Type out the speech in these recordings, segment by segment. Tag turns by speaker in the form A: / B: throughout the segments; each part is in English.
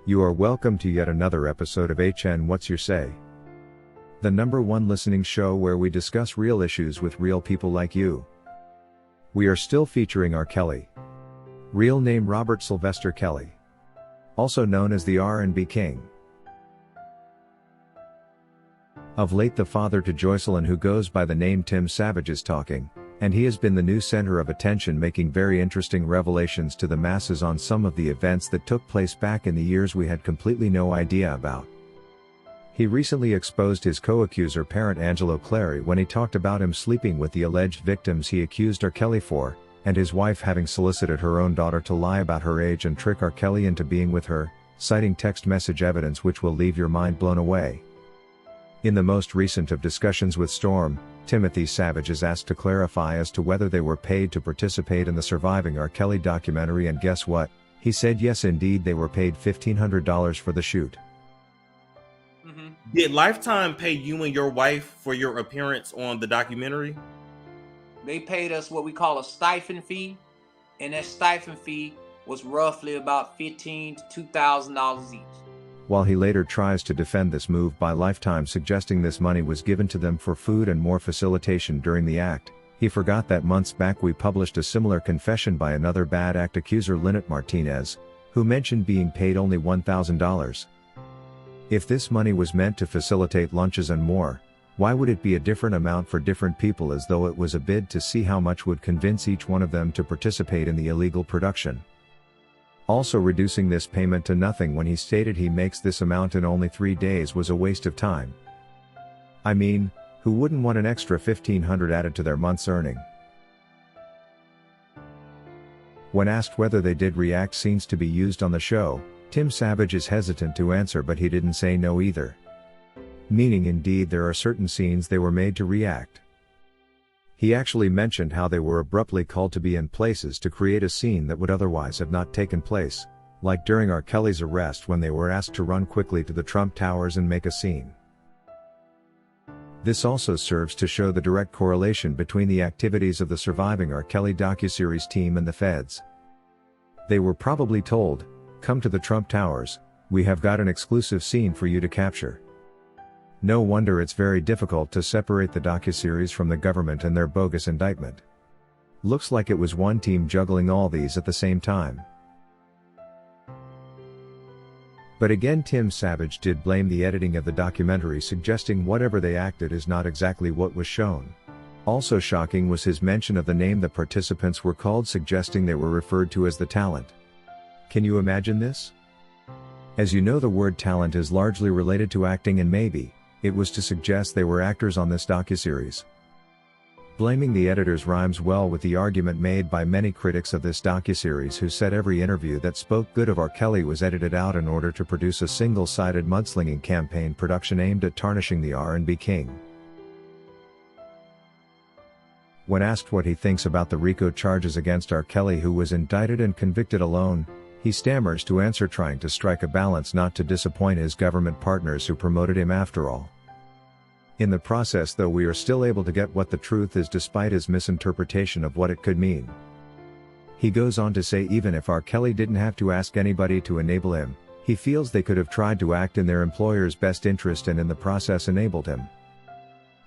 A: You are welcome to yet another episode of HN What's Your Say? The #1 listening show where we discuss real issues with real people like you. We are still featuring R. Kelly. Real name Robert Sylvester Kelly. Also known as the R&B King. Of late the father to Joycelyn, who goes by the name Tim Savage, is talking, and he has been the new center of attention, making very interesting revelations to the masses on some of the events that took place back in the years we had completely no idea about. He recently exposed his co-accuser parent Angelo Clary when he talked about him sleeping with the alleged victims he accused R. Kelly for, and his wife having solicited her own daughter to lie about her age and trick R. Kelly into being with her, citing text message evidence which will leave your mind blown away. In the most recent of discussions with Storm, Timothy Savage is asked to clarify as to whether they were paid to participate in the Surviving R. Kelly documentary, and guess what? He said yes indeed, they were paid $1,500 for the shoot.
B: Did Lifetime pay you and your wife for your appearance on the documentary?
C: They paid us what we call a stipend fee, and that stipend fee was roughly about $1,500 to $2,000 each.
A: While he later tries to defend this move by Lifetime, suggesting this money was given to them for food and more facilitation during the act, he forgot that months back we published a similar confession by another bad act accuser, Lynette Martinez, who mentioned being paid only $1,000. If this money was meant to facilitate lunches and more, why would it be a different amount for different people, as though it was a bid to see how much would convince each one of them to participate in the illegal production? Also, reducing this payment to nothing when he stated he makes this amount in only 3 days was a waste of time. I mean, who wouldn't want an extra $1,500 added to their month's earning? When asked whether they did react scenes to be used on the show, Tim Savage is hesitant to answer, but he didn't say no either. Meaning indeed there are certain scenes they were made to react. He actually mentioned how they were abruptly called to be in places to create a scene that would otherwise have not taken place, like during R. Kelly's arrest when they were asked to run quickly to the Trump Towers and make a scene. This also serves to show the direct correlation between the activities of the Surviving R. Kelly docu-series team and the feds. They were probably told, "Come to the Trump Towers, we have got an exclusive scene for you to capture." No wonder it's very difficult to separate the docu-series from the government and their bogus indictment. Looks like it was one team juggling all these at the same time. But again, Tim Savage did blame the editing of the documentary, suggesting whatever they acted is not exactly what was shown. Also shocking was his mention of the name the participants were called, suggesting they were referred to as the talent. Can you imagine this? As you know, the word talent is largely related to acting, and maybe it was to suggest they were actors on this docuseries. Blaming the editors rhymes well with the argument made by many critics of this docuseries, who said every interview that spoke good of R. Kelly was edited out in order to produce a single-sided mudslinging campaign production aimed at tarnishing the R&B king. When asked what he thinks about the RICO charges against R. Kelly, who was indicted and convicted alone, he stammers to answer, trying to strike a balance not to disappoint his government partners who promoted him after all. In the process though, we are still able to get what the truth is despite his misinterpretation of what it could mean. He goes on to say even if R. Kelly didn't have to ask anybody to enable him, he feels they could have tried to act in their employer's best interest and in the process enabled him.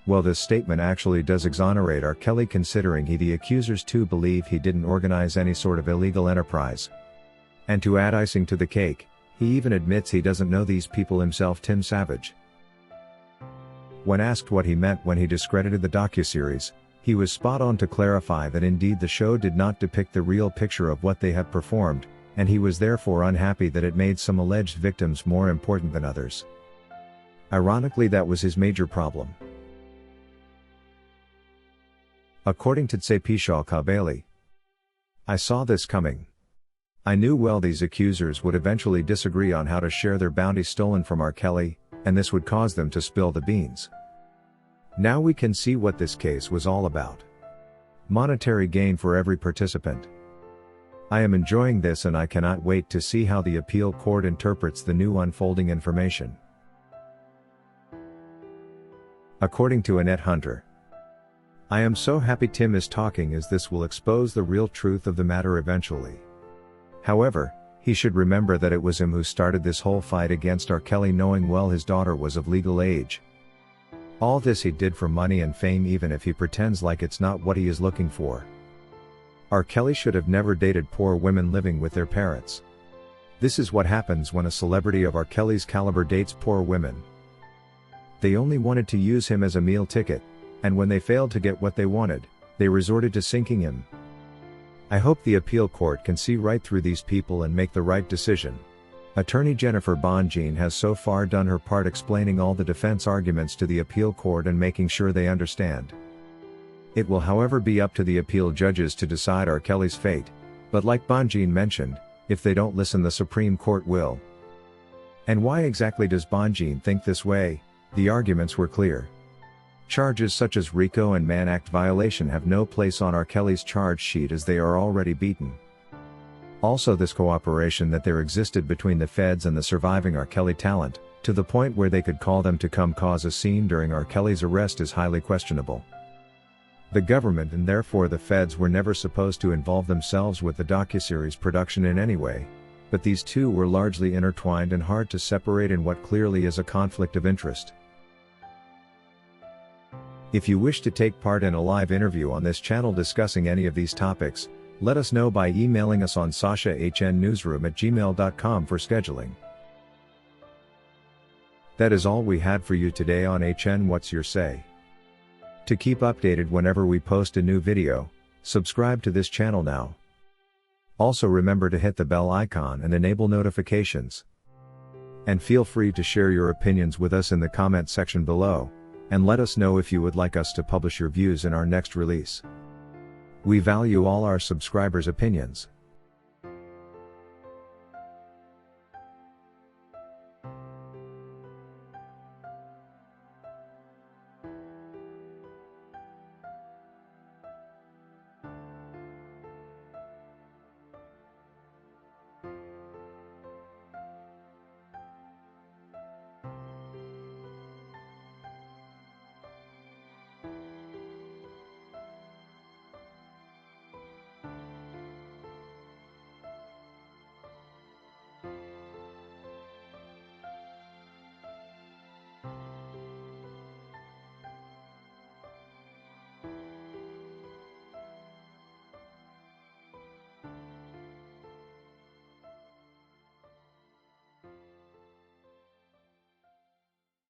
A: Well, this statement actually does exonerate R. Kelly, considering the accusers too believe he didn't organize any sort of illegal enterprise. And to add icing to the cake, he even admits he doesn't know these people himself, Tim Savage. When asked what he meant when he discredited the docuseries, he was spot on to clarify that indeed the show did not depict the real picture of what they had performed, and he was therefore unhappy that it made some alleged victims more important than others. Ironically, that was his major problem. According to Tsepishaw Kabeli, "I saw this coming. I knew well these accusers would eventually disagree on how to share their bounty stolen from R. Kelly, and this would cause them to spill the beans. Now we can see what this case was all about. Monetary gain for every participant. I am enjoying this, and I cannot wait to see how the appeal court interprets the new unfolding information." According to Annette Hunter, "I am so happy Tim is talking, as this will expose the real truth of the matter eventually. However, He should remember that it was him who started this whole fight against R. Kelly, knowing well his daughter was of legal age. All this he did for money and fame, even if he pretends like it's not what he is looking for. R. Kelly should have never dated poor women living with their parents. This is what happens when a celebrity of R. Kelly's caliber dates poor women. They only wanted to use him as a meal ticket, and when they failed to get what they wanted, they resorted to sinking him. I hope the appeal court can see right through these people and make the right decision. Attorney Jennifer Bonjean has so far done her part, explaining all the defense arguments to the appeal court and making sure they understand. It will, however, be up to the appeal judges to decide R. Kelly's fate, but like Bonjean mentioned, if they don't listen, the Supreme Court will. And why exactly does Bonjean think this way? The arguments were clear. Charges such as RICO and Mann Act violation have no place on R. Kelly's charge sheet, as they are already beaten. Also, this cooperation that there existed between the feds and the surviving R. Kelly talent, to the point where they could call them to come cause a scene during R. Kelly's arrest, is highly questionable. The government, and therefore the feds, were never supposed to involve themselves with the docu-series production in any way, but these two were largely intertwined and hard to separate in what clearly is a conflict of interest. If you wish to take part in a live interview on this channel discussing any of these topics, let us know by emailing us on sashahnnewsroom@gmail.com for scheduling. That is all we had for you today on HN What's Your Say? To keep updated whenever we post a new video, subscribe to this channel now. Also remember to hit the bell icon and enable notifications. And feel free to share your opinions with us in the comment section below, and let us know if you would like us to publish your views in our next release. We value all our subscribers' opinions.